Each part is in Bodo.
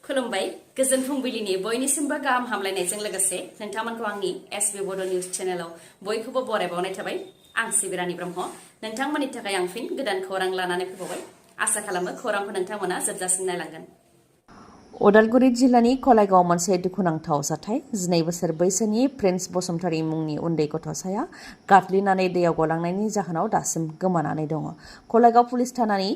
खुलुमबाय गोजोन फुंबिलिनि बयनिसिमबो गाहाम हामलायनायजों लोगोसे नोंथांमोनखौ आंनि एसबी बड निउज चेनेलाव बयखौबो बरायबावनाय थाबाय। आं सिबि रानी ब्रह्म नोंथांमोननि थाखाय आं फिन गोदान खौरां लानानै फैबावबाय। आसा खालामो खौरांखौ नोंथांमोना जोबजासिम नायलांगोन। उदालगुरि जिल्लानि कलाइगाव मोनसे दुखुनांथाव जाथाय 12 बोसोर बैसोनि प्रिन्स बसुमतारी मुंनि उन्दै गथ'साया गादलिनानै दैयाव गलांनायनि जाहोनाव दासिम गोमानानै दङ। कलाइगाव पुलिस थानानि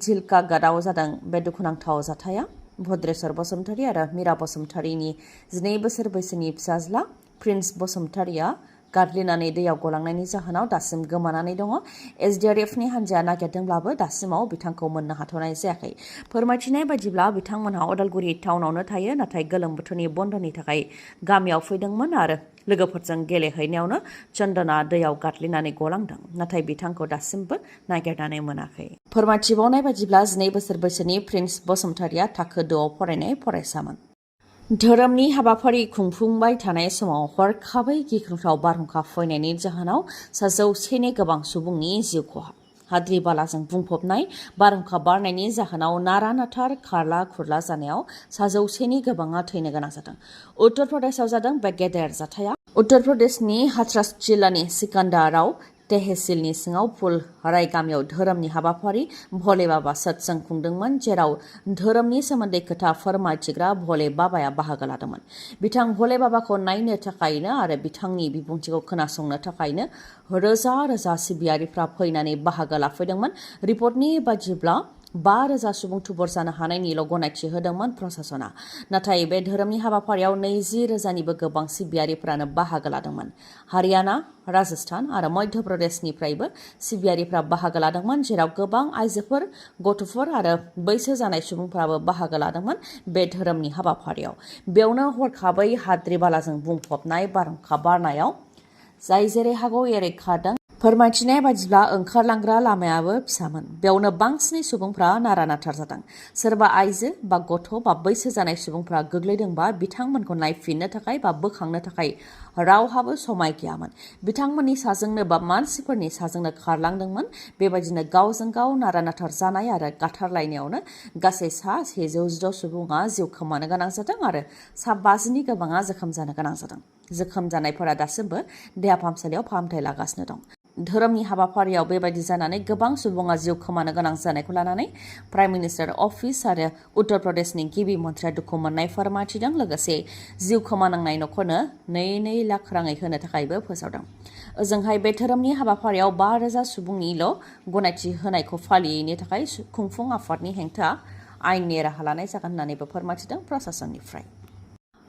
झिलकागादाव जादों बे दुखुनांथाव जाथाया। भद्रेश्वर बसुमतारी आरो मीरा बसुमतारीनि 12 बोसोर बैसोनि फिसाज्ला प्रिन्स बसुमतारीया गादलिनानै दैयाव गलांनायनि जाहोनाव दासिम गोमानानै दङ। एसडीआरएफनि हान्जाया नागिरदोंब्लाबो दासिमाव बिथांखौ मोननो हाथ'नाय जायाखै। फोरमायथिनाय बायदिब्ला बिथांमोनहा उदालगुरि टाउनावनो थायो, नाथाय गोलोम बोथोरनि बन्दनि थाखाय गामियाव फैदोंमोन आरो लोगोफोरजों गेलेहैनायावनो चन्दना दैयाव गादलिनानै गलांदों, नाथाय बिथांखौ दासिमबो नागिरनानै मोनाखै। फोरमायथिबावनाय बायदिब्ला 12 बोसोर बैसोनि प्रिन्स बसुमतारीया थाखो 2आव फरायनाय फरायसामोन। धोरोमनि हाबाफारि खुंफुंबाय थानाय समाव हरखाबै गिख्रंथाव बारहुंखा फैनायनि जाहोनाव 100नि गोबां सुबुंनि जिउ खहा। हाद्रि बालाजों बुंफबनाय बारहुंखा बारनायनि जाहोनाव नारा नाथार खारला खुरला जानायाव 100नि गोबाङा थैनो गोनां जादों। उत्तर प्रदेशआव जादों बे गेदेर जाथाया। उत्तर प्रदेशनि हाथरास जिल्लानि सिकान्दाराव तहसिलनि सिङाव फुल राय गामियाव धोरोमनि हाबाफारि भले बाबा सत्संग खुंदोंमोन, जेराव धोरोमनि सोमोन्दै खोथा फोरमायथिग्रा भले बाबाया बाहागो लादोंमोन। बिथां भले बाबाखौ नायनो थाखायनो आरो बिथांनि बिबुंथिखौ खोनासंनो थाखायनो रोजा रोजा सिबियारिफ्रा फैनानै बाहागो लाफैदोंमोन। रिपर्टनि बायदिब्ला 5,000 सुबुं थुबुर जानो हानायनिल' गनायथि होदोंमोन प्रशासना। नाथाय बे धोरोमनि हाबाफारियाव 20,000निबो गोबां सिबियारिफ्रानो बाहागो लादोंमोन। हारियाना, राजस्थान आरो मध्य प्रदेशनिफ्रायबो सिबियारिफ्रा बाहागो लादोंमोन, जेराव गोबां आइजोफोर, गथ'फोर आरो बैसो जानाय सुबुंफ्राबो बाहागो लादोंमोन बे धोरोमनि हाबाफारियाव। बेयावनो हरखाबै हाद्रि बालाजों बुंफबनाय बारहुंखा बारनायाव जाय जेरै हागौ एरै खारदों। फोरमायथिनाय बायदिब्ला ओंखारलांग्रा लामायाबो फिसामोन। बेयावनो बांसिनै सुबुंफ्रा नारा नाथार जादों। सोरबा आइजो बा गथ' बा बैसो जानाय सुबुंफ्रा गोग्लैदोंबा बिथांमोनखौ नायफिननो थाखाय बा बोखांनो थाखाय रावहाबो समाय गैयामोन। बिथांमोननि साजोंनो बा मानसिफोरनि साजोंनो खारलांदोंमोन। बेबायदिनो गावजों गाव नारा नाथार जानाय आरो गाथारलायनायावनो गासै 116 सुबुङा जिउ खोमानो गोनां जादों आरो 50नि गोबाङा जोखोम जानो गोनां जादों। जोखोम जानायफोरा दासिमबो देहा फाहामसालियाव फाहामथाय लागासिनो दं। धोरोमनि हाबाफारियाव बेबायदि जानानै गोबां सुबुङा जिउ खोमानो गोनां जानायखौ लानानै प्राइम मिनिस्टार अफिस आरो उत्तर प्रदेशनि गिबि मन्थ्रिया दुखु मोननाय फोरमायथिदों। लोगोसे जिउ खोमानांनाय न'खरनो 2 लाख राङै होनो थाखायबो फोसावदों। ओजोंहाय बे धोरोमनि हाबाफारियाव 5,000 सुबुंनिल' गनायथि होनायखौ फालियैनि थाखाय खुंफुं आफादनि हेंथा आयेननि राहा लानाय जागोन होननानैबो फोरमायथिदों प्रशासननिफ्राय।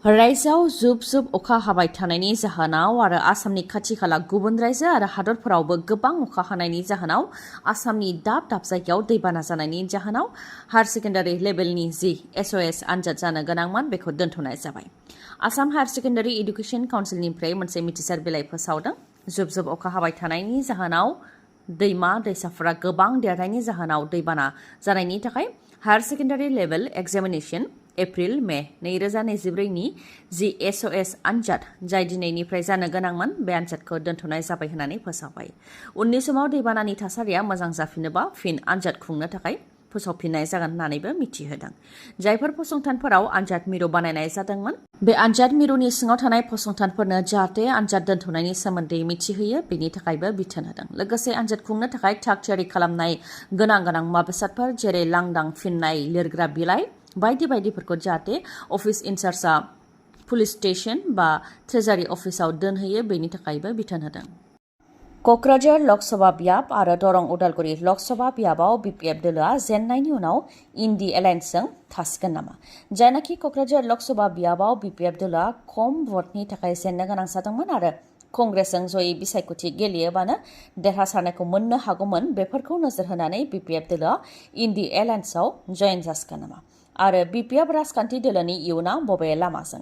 रायजोआव जुब जुब अखा हाबाय थानायनि जाहोनाव आरो आसामनि खाथि खाला गुबुन रायजो आरो हादरफोरावबो गोबां अखा हानायनि जाहोनाव आसामनि दाब दाब जायगायाव दैबाना जानायनि जाहोनाव हायार सेकेन्डारि लेभेलनि जि SOS आनजाद जानो गोनांमोन बेखौ दोनथ'नाय जाबाय। आसाम हायार सेकेन्डारि इडुकेसन काउन्सिलनिफ्राय मोनसे मिथिसार बिलाइ फोसावदों। जुब जुब अखा हाबाय थानायनि जाहोनाव दैमा दैसाफोरा गोबां देरनायनि जाहोनाव दैबाना जानायनि थाखाय हायार सेकेन्डारि लेभेल एग्जामिनेसन एप्रिल-मे 2024नि जि SOS आनजाद जाय दिनैनिफ्राय जानो गोनांमोन बे आनजादखौ दोनथ'नाय जाबाय होननानै फोसावबाय। उननि समाव दैबानानि थासारिया मोजां जाफिनोबा फिन आनजाद खुंनो थाखाय फोसावफिननाय जागोन होननानैबो मिथिहोदों। जायफोर फसंथानफोराव आनजाद मिरु बानायनाय जादोंमोन बे आनजाद मिरुनि सिङाव थानाय फसंथानफोरनो जाहाथे आनजाद दोनथ'नायनि सोमोन्दै मिथिहोयो बेनि थाखायबो बिथोन होदों। लोगोसे आनजाद खुंनो थाखाय थाग थियारि खालामनाय गोनां मुवा बेसादफोर जेरै लांदां फिननाय लिरग्रा बिलाइ बायदि बायदिफोरखौ जाहाथे अफिस इनचार्जआ पुलिस स्टेशन बा ट्रेजारि अफिसाव दोनहैयो बेनि थाखायबो बिथोन होदों। क'क्राझार लकसभा बियाब आरो दरं उदालगुरि लकसभा बियाबाव BPF दोलोआ जेननायनि उनाव इन्डि एलायन्सजों थासिगोन नामा? जायनाखि क'क्राझार लकसभा बियाबाव BPF दोलोआ खम भटनि थाखाय जेननो गोनां जादोंमोन आरो कंग्रेसजों जयै बिसायख'थि गेलेयोबानो देरहासारनायखौ मोननो हागौमोन, बेफोरखौ नोजोर होनानै BPF दोलोआ इन्डि एलायन्सआव जयेन जासिगोन नामा? आरो BPF राजखान्थि दोलोनि इयुना बबे लामाजों?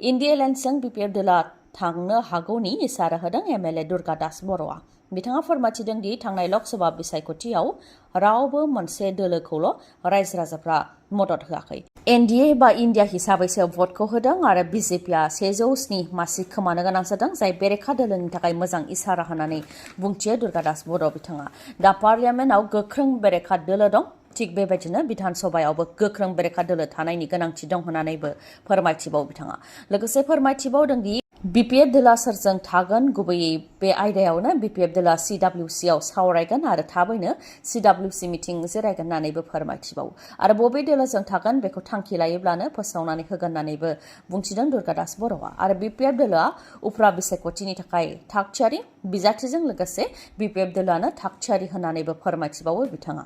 इन्डि एलायन्सजों BPF दोलोआ थांनो हागौनि इसारा होदों MLA दुर्गा दास बर'आ। बिथाङा फोरमायथिदों दि थांनाय लकसभा बिसायख'थियाव रावबो मोनसे दोलोखौल' रायजो राजाफ्रा मदद होआखै। NDA बा इन्डिया हिसाबैसो भटखौ होदों आरो BJPआ 107 मासि खोमानो गोनां जादों, जाय बेरेखा दोलोनि थाखाय मोजां इसारा होननानै बुंथियो दुर्गा दास बर' बिथाङा। दा पार्लियामेन्टआव गोख्रों बेरेखा दोलो दं। थिग बेबायदिनो बिधान सभायावबो गोख्रों बेरेखा दोलो थानायनि गोनांथि दं होननानैबो फोरमायथिबाव बिथाङा लोगोसे फोरमायथिबावदों दि BPF दोला सोरजों थागोन गुबैयै बे आयदायावनो BPF दोला CWC आव सावरायगोन आरो थाबैनो CWC मिटिं जिरायगोन होननानैबो फोरमायथिबावो आरो बबे दोलोजों थागोन बेखौ थांखि लायोब्लानो फोसावनानै होगोन होननानैबो बुंथिदों दुर्गादास बर'आ आरो BPF दोलोआ उफ्रा बिसायख'थिनि थाखाय थागथियारि बिजाथिजों लोगोसे BPF दोलोआनो थागथियारि होननानैबो फोरमायथिबावो बिथाङा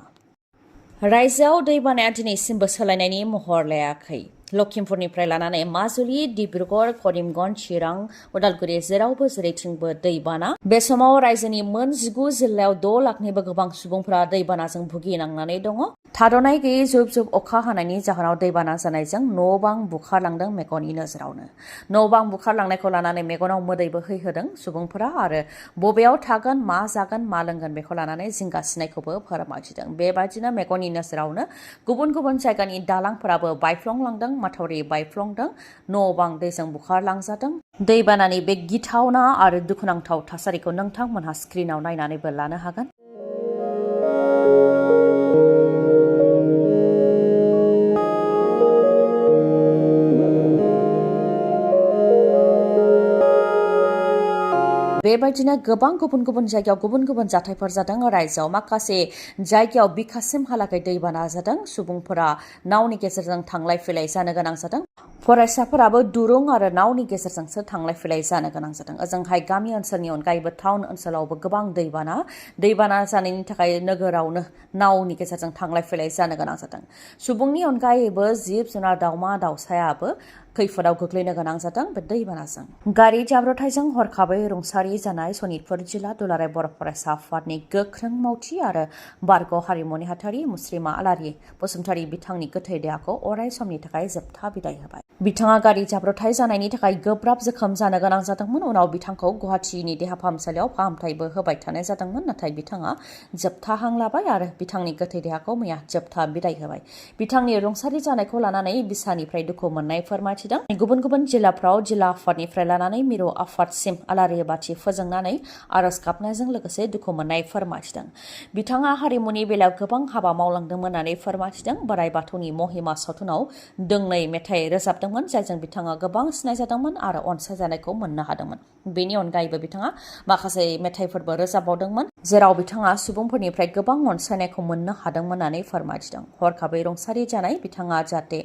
रायजोआव दैबानाया दिनैसिमबो सोलायनायनि महर लायाखै लखिमपुरनिफ्राय लानानै माजुलि डिब्रुगड़ करिमगन्ज चिरां उदालगुरि जेरावबो जेरैथिंबो दैबाना बे समाव रायजोनि मोन 19 जिल्लायाव 6 लाखनिबो गोबां सुबुंफोरा दैबानाजों भुगिनांनानै दङ थाद'नाय गैयै जुब जुब अखा हानायनि जाहोनाव दैबाना जानायजों न' बां बुखारलांदों मेगननि नोजोरावनो न' बां बुखारलांनायखौ लानानै मेगनाव मोदै बोहैहोदों सुबुंफोरा आरो बबेयाव थागोन मा जागोन मा लोंगोन बेखौ लानानै जिंगासिनायखौबो फोरमायथिदों बेबायदिनो मेगननि नोजोरावनो गुबुन गुबुन जायगानि दालांफोराबो बायफ्लंलांदों माथावरि बायफ्लंदों न' बां दैजों बुखारलांजादों दैबानानि बे गिथावना आरो दुखुनांथाव थासारिखौ नोंथांमोनहा स्क्रिनाव नायनानैबो लानो हागोन बेबायदिनो गोबां गुबुन गुबुन जायगायाव गुबुन गुबुन जाथायफोर जादों रायजोआव माखासे जायगायाव बिखासिमहालागै दैबाना जादों सुबुंफोरा नावनि गेजेरजों थांलाय फैलाय जानो गोनां जादों फरायसाफोराबो दुरुं आरो नावनि गेजेरजोंसो थांलाय फैलाय जानो गोनां जादों ओजोंहाय गामि ओनसोलनि अनगायैबो टाउन ओनसोलावबो गोबां दैबाना जानायनि थाखाय नोगोरावनो नावनि गेजेरजों थांलाय फैलाय जानो गोनां जादों सुबुंनि अनगायैबो जिब जुनार दाउमा दाउसायाबो खैफोदाव गोग्लैनो गोनां जादों बे दैबानाजों गारि जाब्रथायजों हरखाबै रुंसारि जानाय सनितपुर जिल्ला दुलाराय बर' फरायसा आफादनि गोख्रों मावथि आरो बारग' हारिमु नेहाथारि मुस्रिमा आलारि बसुमतारी बिथांनि गोथै देहाखौ अराय समनि थाखाय जोबथा बिदाय होबाय बिथाङा गारि जाब्रथाय जानायनि थाखाय गोब्राब जोखोम जानो गोनां जादोंमोन उनाव बिथांखौ गुवाहाटीनि देहा फाहामसालियाव फाहामथायबो होबाय थानाय जादोंमोन नाथाय बिथाङा जोबथा हां लाबाय आरो बिथांनि गोथै देहाखौ मैया जोबथा बिदाय होबाय बिथांनि रुंसारि जानायखौ लानानै बिसानिफ्राय दुखु मोननाय फोरमायथिदों गुबुन गुबुन जिल्लाफ्राव जिल्ला आफादनिफ्राय लानानै मिरु आफादसिम आलारि बाथि फोजोंनानै आरज गाबनायजों लोगोसे दुखु मोननाय फोरमायथिदों बिथाङा हारिमुनि बेलायाव गोबां हाबा मावलांदोंमोन होननानै फोरमायथिदों बोराइ बाथौनि महिमा सावथुनाव दोंनै मेथाइ रोजाबदोंमोन जायजों बिथाङा गोबां सिनायजादोंमोन आरो अनसायजानायखौ मोननो हादोंमोन बेनि अनगायैबो बिथाङा माखासे मेथाइफोरबो रोजाबबावदोंमोन जेराव बिथाङा सुबुंफोरनिफ्राय गोबां अनसायनायखौ मोननो हादोंमोन होननानै फोरमायथिदों हरखाबै रुंसारि जानाय बिथाङा जाहाथे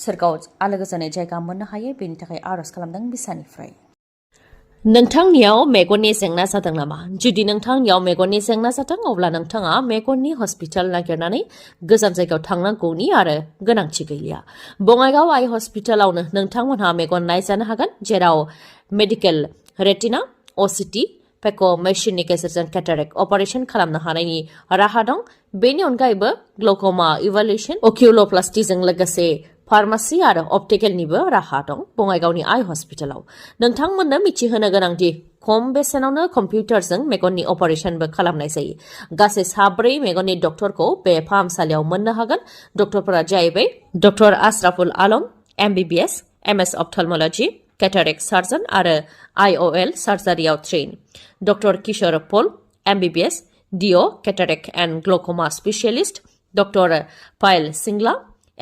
सोरगोआव आलो गोजोनै जायगा मोननो हायो बेनि थाखाय आरज खालामदों बिसानिफ्राय नोंथांनियाव मेगननि जेंना जादों नामा जुदि नोंथांनियाव मेगननि जेंना जादों अब्ला नोंथाङा मेगननि हस्पिटाल नागिरनानै गोजान जायगायाव थांनांगौनि आरो गोनांथि गैलिया बङाइगाव आइ हस्पिटालावनो नोंथांमोनहा मेगन नायजानो हागोन जेराव मेडिकेल रेटिना ओसीटी पेक' मेसिननि गेजेरजों केटारेक्ट अपारेशन खालामनो हानायनि राहा दं बेनि अनगायैबो ग्ल'क'मा इभालुएशन अकिउल'प्लास्टिजों लोगोसे फार्मासि आरो अप्टिकेलनिबो राहा दं बङाइगावनि आइ हस्पिटालाव नोंथांमोननो मिथिहोनो गोनांदि खम बेसेनावनो कम्पिउटारजों मेगननि अपारेशनबो खालामनाय जायो गासै 4 मेगननि डक्टरखौ बे फाहामसालियाव मोननो हागोन डक्टरफोरा जाहैबाय doctor Ashraful Alam MBBS MS ophthalmology cataract surgeon आरो IOL सार्जारियाव train doctor Kishore Pal MBBS DO cataract and glaucoma specialist doctor Payal Singla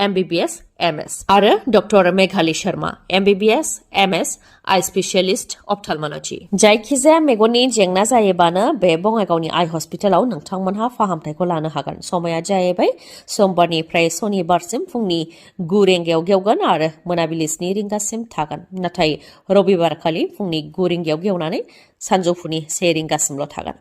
MBBS MS आरो doctor Meghali Sharma MBBS MS eye specialist ophthalmology जायखिजाया मेगननि जेंना जायोबानो बे बङाइगावनि आइ हस्पिटालाव नोंथांमोनहा फाहामथायखौ लानो हागोन समाया जाहैबाय समबारनिफ्राय शनिबारसिम फुंनि 9 रिंगायाव गेवगोन आरो मोनाबिलि 7 रिंगासिम थागोन नाथाय रबिबारखालि फुंनि 9 रिंगायाव गेवनानै सानजौफुनि 1 रिंगासिमल' थागोन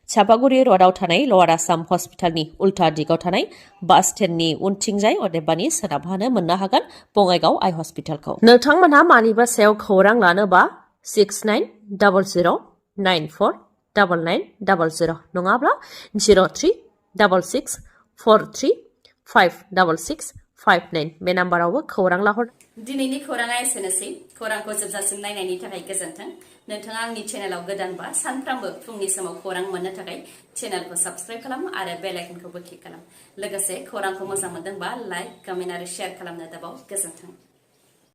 चापागुरि र'डआव थानाय लवार आसाम हस्पिटालनि उल्था दिगाव थानाय बास स्टेन्डनि उनथिंजाय अदेबानि सोनाबहानो मोननो हागोन बङाइगाव आइ हस्पिटालखौ नोंथांमोनहा मानिबा सायाव खौरां लानोबा 6900949900 नङाब्ला 0366435659 बे नाम्बारावबो खौरां लाहर दिनैनि खौराङा एसेनोसै खौरांखौ जोबजासिम नायनायनि थाखाय गोजोन्थों नोंथाङा आंनि चेनेलाव गोदानबा सानफ्रामबो फुंनि समाव खौरां मोननो थाखाय चेनेलखौ साबस्क्राइब खालाम आरो बेल आइकनखौबो क्लिक खालाम लोगोसे खौरांखौ मोजां मोनदोंबा लाइक कमेन्ट आरो शेयार खालामनो दाबाव गोजोन्थों